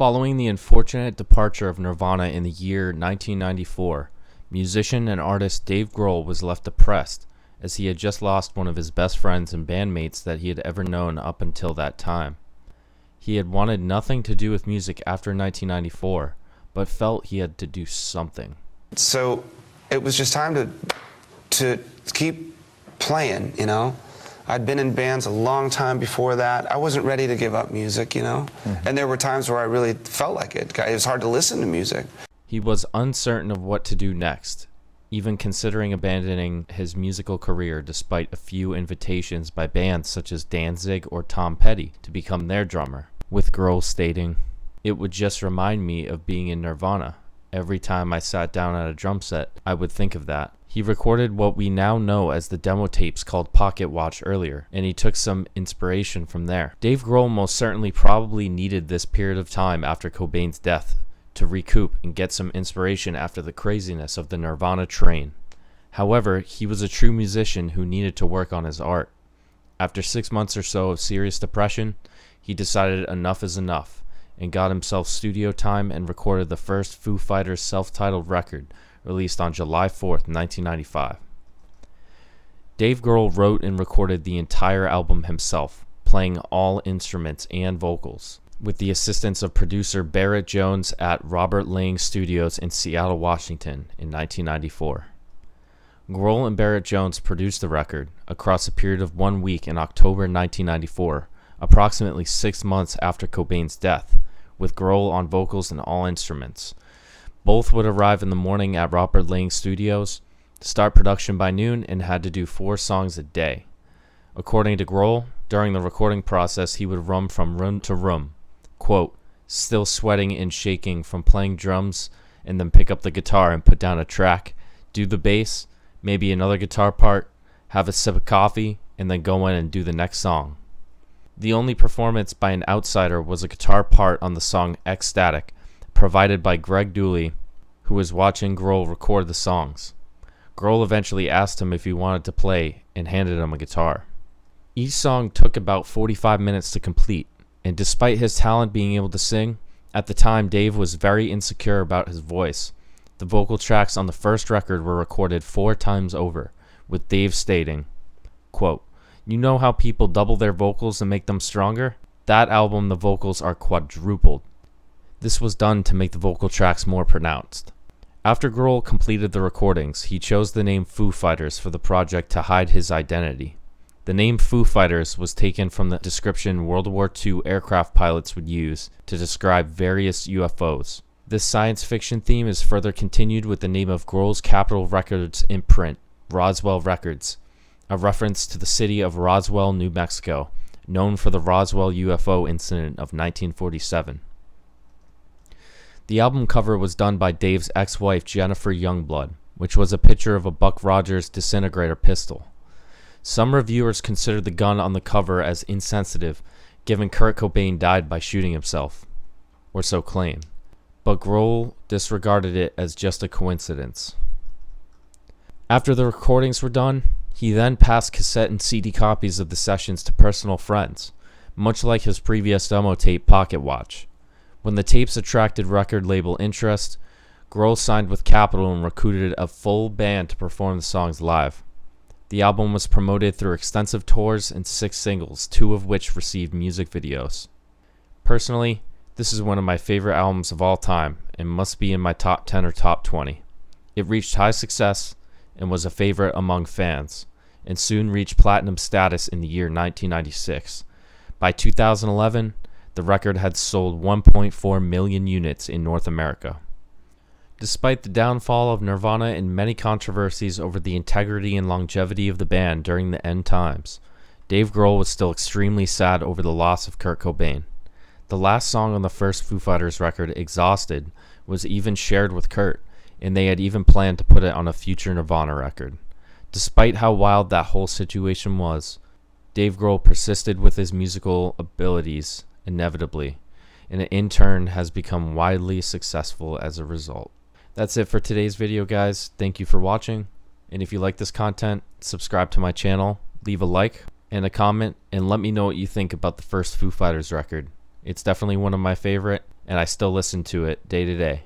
Following the unfortunate departure of Nirvana in the year 1994, musician and artist Dave Grohl was left depressed as he had just lost one of his best friends and bandmates that he had ever known up until that time. He had wanted nothing to do with music after 1994, but felt he had to do something. So it was just time to keep playing, you know. I'd been in bands a long time before that. I wasn't ready to give up music, you know. And there were times where I really felt like it. It was hard to listen to music. He was uncertain of what to do next, even considering abandoning his musical career despite a few invitations by bands such as Danzig or Tom Petty to become their drummer, with Grohl stating, "It would just remind me of being in Nirvana. Every time I sat down at a drum set, I would think of that." He recorded what we now know as the demo tapes called Pocket Watch earlier, and he took some inspiration from there. Dave Grohl most certainly probably needed this period of time after Cobain's death to recoup and get some inspiration after the craziness of the Nirvana train. However, he was a true musician who needed to work on his art. After 6 months or so of serious depression, he decided enough is enough and got himself studio time and recorded the first Foo Fighters self-titled record, released on July 4th, 1995. Dave Grohl wrote and recorded the entire album himself, playing all instruments and vocals, with the assistance of producer Barrett Jones at Robert Lang Studios in Seattle, Washington in 1994. Grohl and Barrett Jones produced the record across a period of 1 week in October 1994, approximately 6 months after Cobain's death, with Grohl on vocals and all instruments. Both would arrive in the morning at Robert Lang Studios, start production by noon, and had to do 4 songs a day. According to Grohl, during the recording process, he would run from room to room, quote, still sweating and shaking from playing drums, and then pick up the guitar and put down a track, do the bass, maybe another guitar part, have a sip of coffee, and then go in and do the next song. The only performance by an outsider was a guitar part on the song Ecstatic, provided by Greg Dulli, who was watching Grohl record the songs. Grohl eventually asked him if he wanted to play and handed him a guitar. Each song took about 45 minutes to complete, and despite his talent being able to sing, at the time Dave was very insecure about his voice. The vocal tracks on the first record were recorded 4 times over, with Dave stating, quote, "You know how people double their vocals and make them stronger? That album the vocals are quadrupled." This was done to make the vocal tracks more pronounced. After Grohl completed the recordings, he chose the name Foo Fighters for the project to hide his identity. The name Foo Fighters was taken from the description World War II aircraft pilots would use to describe various UFOs. This science fiction theme is further continued with the name of Grohl's Capitol Records imprint, Roswell Records, a reference to the city of Roswell, New Mexico, known for the Roswell UFO incident of 1947. The album cover was done by Dave's ex-wife Jennifer Youngblood, which was a picture of a Buck Rogers disintegrator pistol. Some reviewers considered the gun on the cover as insensitive, given Kurt Cobain died by shooting himself, or so claimed, but Grohl disregarded it as just a coincidence. After the recordings were done, he then passed cassette and CD copies of the sessions to personal friends, much like his previous demo tape Pocket Watch. When the tapes attracted record label interest, Grohl signed with Capitol and recruited a full band to perform the songs live. The album was promoted through extensive tours and 6 singles, 2 of which received music videos. Personally, this is one of my favorite albums of all time and must be in my top 10 or top 20. It reached high success and was a favorite among fans, and soon reached platinum status in the year 1996. By 2011, the record had sold 1.4 million units in North America. Despite the downfall of Nirvana and many controversies over the integrity and longevity of the band during the end times, Dave Grohl was still extremely sad over the loss of Kurt Cobain. The last song on the first Foo Fighters record, Exhausted, was even shared with Kurt, and they had even planned to put it on a future Nirvana record. Despite how wild that whole situation was, Dave Grohl persisted with his musical abilities inevitably, and in turn has become widely successful as a result. That's it for today's video, guys. Thank you for watching, and if you like this content, subscribe to my channel, leave a like and a comment, and let me know what you think about the first Foo Fighters record. It's definitely one of my favorite, and I still listen to it day to day.